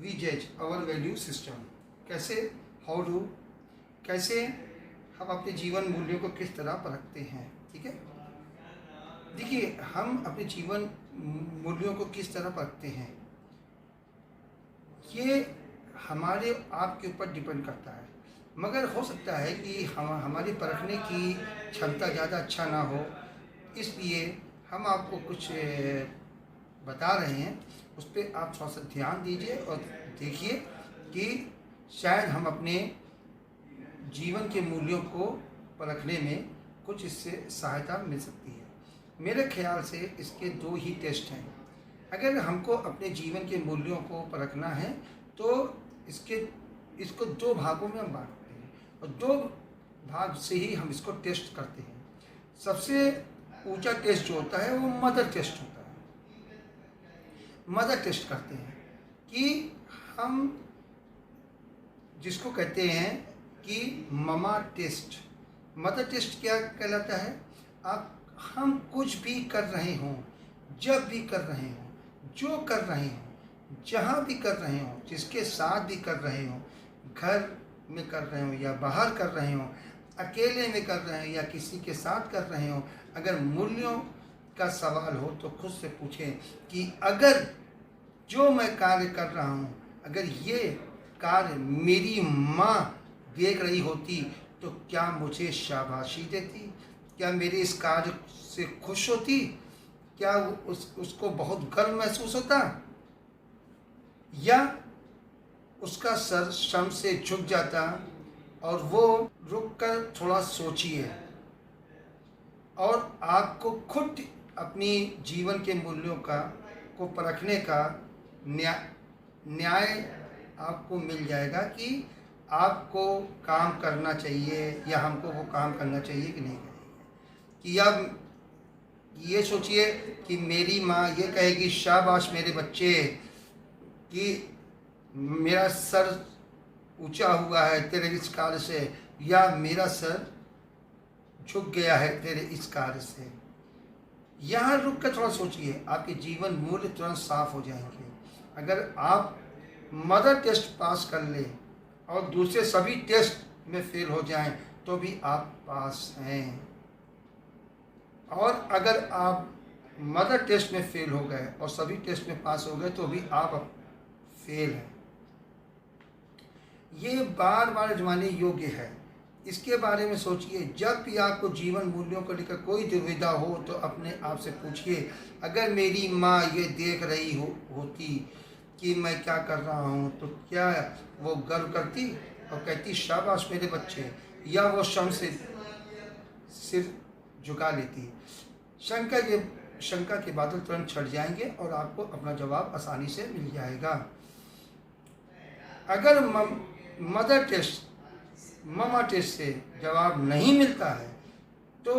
We जज our value system. कैसे, how do, कैसे हम अपने जीवन मूल्यों को किस तरह परखते हैं। ठीक है, देखिए हम अपने जीवन मूल्यों को किस तरह परखते हैं, ये हमारे आपके ऊपर डिपेंड करता है। मगर हो सकता है कि हमारी परखने की क्षमता ज़्यादा अच्छा ना हो, इसलिए हम आपको कुछ बता रहे हैं, उस पर आप थोड़ा सा ध्यान दीजिए और देखिए कि शायद हम अपने जीवन के मूल्यों को परखने में कुछ इससे सहायता मिल सकती है। मेरे ख्याल से इसके दो ही टेस्ट हैं। अगर हमको अपने जीवन के मूल्यों को परखना है तो इसको दो भागों में हम बांटते हैं और दो भाग से ही हम इसको टेस्ट करते हैं। सबसे ऊंचा टेस्ट जो होता है वो मदर टेस्ट होता है। मदर टेस्ट करते हैं कि हम जिसको कहते हैं कि ममा टेस्ट। मदर टेस्ट क्या कहलाता है, हम कुछ भी कर रहे हों, जब भी कर रहे हों, जो कर रहे हों, जहाँ भी कर रहे हों, जिसके साथ भी कर रहे हों, घर में कर रहे हों या बाहर कर रहे हों, अकेले में कर रहे हों या किसी के साथ कर रहे हों, अगर मूल्यों का सवाल हो तो खुद से पूछें कि अगर जो मैं कार्य कर रहा हूँ, अगर ये कार्य मेरी माँ देख रही होती तो क्या मुझे शाबाशी देती, क्या मेरे इस कार्य से खुश होती, क्या उसको बहुत गर्व महसूस होता, या उसका सर शर्म से झुक जाता। और वो रुक कर थोड़ा सोचिए और आपको खुद अपनी जीवन के मूल्यों को परखने का न्याय आपको मिल जाएगा कि आपको काम करना चाहिए या हमको वो काम करना चाहिए कि नहीं करना चाहिए। कि अब ये सोचिए कि मेरी माँ ये कहेगी शाबाश मेरे बच्चे, कि मेरा सर ऊंचा हुआ है तेरे इस कार्य से, या मेरा सर झुक गया है तेरे इस कार्य से। यहाँ रुक कर थोड़ा सोचिए, आपके जीवन मूल्य तुरंत साफ हो जाएंगे। अगर आप मदर टेस्ट पास कर ले और दूसरे सभी टेस्ट में फेल हो जाएं तो भी आप पास हैं, और अगर आप मदर टेस्ट में फेल हो गए और सभी टेस्ट में पास हो गए तो भी आप फेल हैं। ये बार बार आजमाने योग्य है। इसके बारे में सोचिए। जब भी आपको जीवन मूल्यों को लेकर कोई दुविधा हो तो अपने आप से पूछिए, अगर मेरी माँ ये देख रही होती कि मैं क्या कर रहा हूँ तो क्या वो गर्व करती और कहती शाबाश मेरे बच्चे, या वो शर्म से सिर झुका लेती। शंका के बादल तुरंत छट जाएंगे और आपको अपना जवाब आसानी से मिल जाएगा। अगर मदर टेस्ट ममा टेस्ट से जवाब नहीं मिलता है तो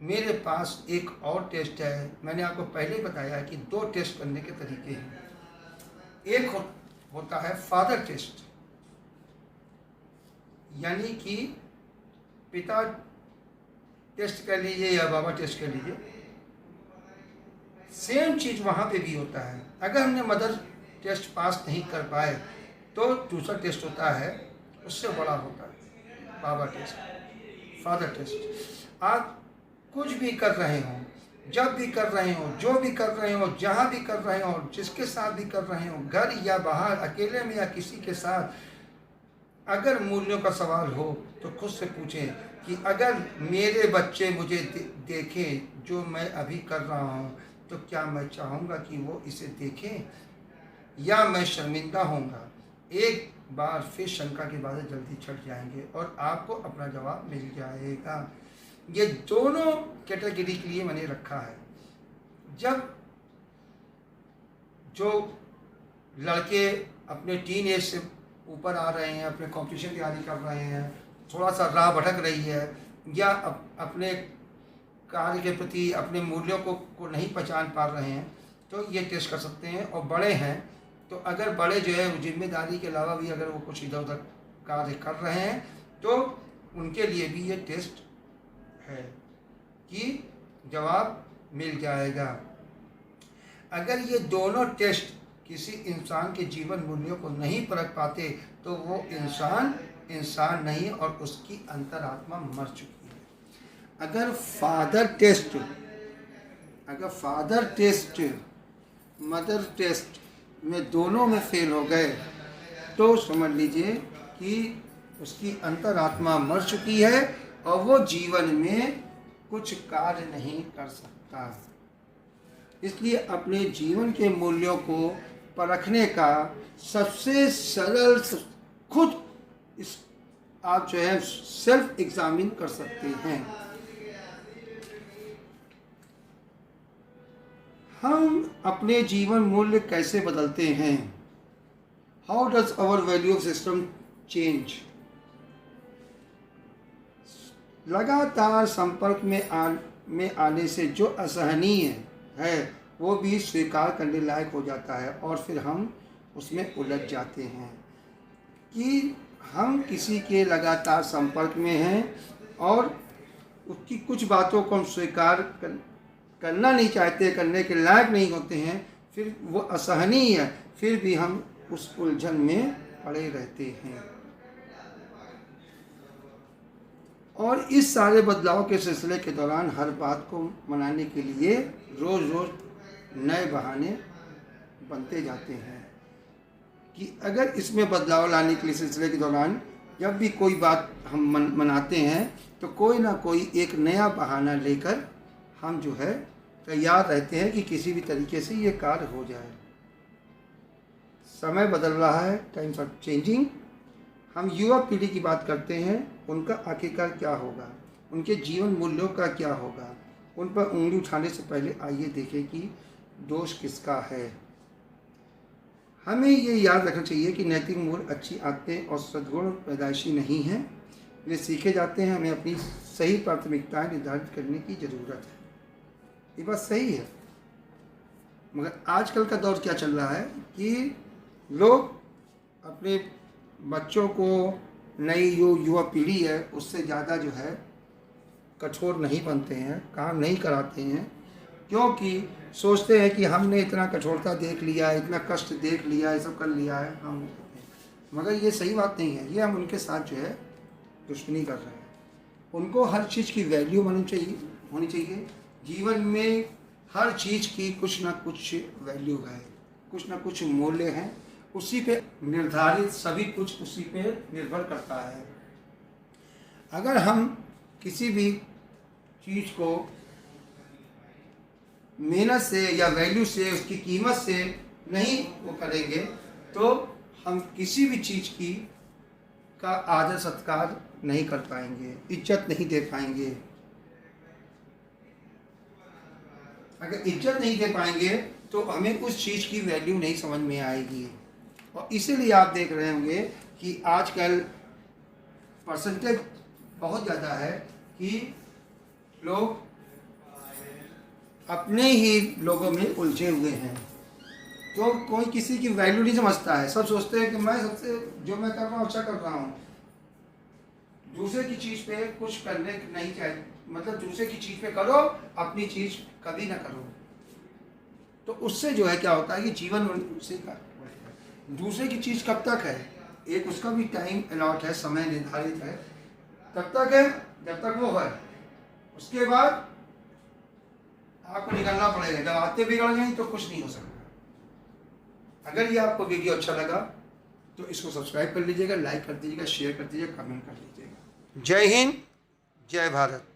मेरे पास एक और टेस्ट है। मैंने आपको पहले बताया कि दो टेस्ट करने के तरीके हैं। एक होता है फादर टेस्ट, यानी कि पिता टेस्ट कर लीजिए या बाबा टेस्ट कर लीजिए, सेम चीज़ वहाँ पे भी होता है। अगर हमने मदर टेस्ट पास नहीं कर पाए तो दूसरा टेस्ट होता है, उससे बड़ा होता है बाबा टेस्ट, फादर टेस्ट। आप कुछ भी कर रहे हो, जब भी कर रहे हो, जो भी कर रहे हो, जहाँ भी कर रहे हो, जिसके साथ भी कर रहे हो, घर या बाहर, अकेले में या किसी के साथ, अगर मूल्यों का सवाल हो तो खुद से पूछें कि अगर मेरे बच्चे मुझे देखें जो मैं अभी कर रहा हूँ तो क्या मैं चाहूँगा कि वो इसे देखें या मैं शर्मिंदा होऊंगा। एक बार फिर शंका के बादल जल्दी छट जाएंगे और आपको अपना जवाब मिल जाएगा। ये दोनों कैटेगरी के लिए मैंने रखा है। जब जो लड़के अपने टीन एज से ऊपर आ रहे हैं, अपने कंपटीशन की तैयारी कर रहे हैं, थोड़ा सा राह भटक रही है या अपने कार्य के प्रति अपने मूल्यों को नहीं पहचान पा रहे हैं तो ये टेस्ट कर सकते हैं। और बड़े हैं तो अगर बड़े जो है जिम्मेदारी के अलावा भी अगर वो कुछ इधर उधर कार्य कर रहे हैं तो उनके लिए भी ये टेस्ट है कि जवाब मिल जाएगा। अगर ये दोनों टेस्ट किसी इंसान के जीवन मूल्यों को नहीं परख पाते तो वो इंसान नहीं और उसकी अंतरात्मा मर चुकी है। अगर फादर टेस्ट मदर टेस्ट में दोनों में फेल हो गए तो समझ लीजिए कि उसकी अंतरात्मा मर चुकी है और वो जीवन में कुछ कार्य नहीं कर सकता। इसलिए अपने जीवन के मूल्यों को परखने का सबसे सरल खुद इस आप जो है सेल्फ एग्जामिन कर सकते हैं। हम अपने जीवन मूल्य कैसे बदलते हैं? How does our value system change? लगातार संपर्क में आने से जो असहनीय है वो भी स्वीकार करने लायक हो जाता है और फिर हम उसमें उलझ जाते हैं कि हम किसी के लगातार संपर्क में हैं और उसकी कुछ बातों को हम स्वीकार करना नहीं चाहते, करने के लायक नहीं होते हैं, फिर वो असहनीय है, फिर भी हम उस उलझन में पड़े रहते हैं। और इस सारे बदलाव के सिलसिले के दौरान हर बात को मनाने के लिए रोज़ रोज़ नए बहाने बनते जाते हैं कि अगर इसमें बदलाव लाने के लिए सिलसिले के दौरान जब भी कोई बात हम मनाते हैं तो कोई ना कोई एक नया बहाना लेकर हम जो है तैयार रहते हैं कि किसी भी तरीके से ये कार्य हो जाए। समय बदल रहा है, टाइम्स आर चेंजिंग। हम युवा पीढ़ी की बात करते हैं, उनका आखिरकार क्या होगा, उनके जीवन मूल्यों का क्या होगा? उन पर उंगली उठाने से पहले आइए देखें कि दोष किसका है। हमें ये याद रखना चाहिए कि नैतिक मूल्य, अच्छी आदतें और सद्गुण पैदाइशी नहीं हैं, वे सीखे जाते हैं। हमें अपनी सही प्राथमिकताएं निर्धारित करने की ज़रूरत है। ये बात सही है, मगर आजकल का दौर क्या चल रहा है कि लोग अपने बच्चों को, नई युवा पीढ़ी है उससे ज़्यादा जो है कठोर नहीं बनते हैं, काम नहीं कराते हैं, क्योंकि सोचते हैं कि हमने इतना कठोरता देख लिया है, इतना कष्ट देख लिया है, सब कर लिया है हम। मगर ये सही बात नहीं है, ये हम उनके साथ जो है दुश्मनी कर रहे हैं। उनको हर चीज़ की वैल्यू होनी चाहिए। जीवन में हर चीज़ की कुछ ना कुछ वैल्यू है, कुछ ना कुछ मूल्य हैं, उसी पे निर्धारित सभी कुछ उसी पे निर्भर करता है। अगर हम किसी भी चीज़ को मेहनत से या वैल्यू से, उसकी कीमत से नहीं वो करेंगे तो हम किसी भी चीज़ की का आदर सत्कार नहीं कर पाएंगे, इज्जत नहीं दे पाएंगे। अगर इज्जत नहीं दे पाएंगे तो हमें उस चीज़ की वैल्यू नहीं समझ में आएगी। और इसीलिए आप देख रहे होंगे कि आजकल परसेंटेज बहुत ज़्यादा है कि लोग अपने ही लोगों में उलझे हुए हैं, तो कोई किसी की वैल्यू नहीं समझता है। सब सोचते हैं कि मैं सबसे जो मैं कर रहा हूँ अच्छा कर रहा हूँ। दूसरे की चीज़ पे कुछ करने नहीं चाहिए, मतलब दूसरे की चीज़ पे करो, अपनी चीज़ कभी ना करो। तो उससे जो है क्या होता है कि जीवन उसी का दूसरे की चीज़ कब तक है, एक उसका भी टाइम अलॉट है, समय निर्धारित है, तब तक है जब तक वो है। उसके बाद आपको निकलना पड़ेगा। जब आते बिगड़ गई तो कुछ नहीं हो सकता। अगर ये आपको वीडियो अच्छा लगा तो इसको सब्सक्राइब कर लीजिएगा, लाइक कर दीजिएगा, शेयर कर दीजिएगा, कमेंट कर दीजिएगा। जय हिंद, जय भारत।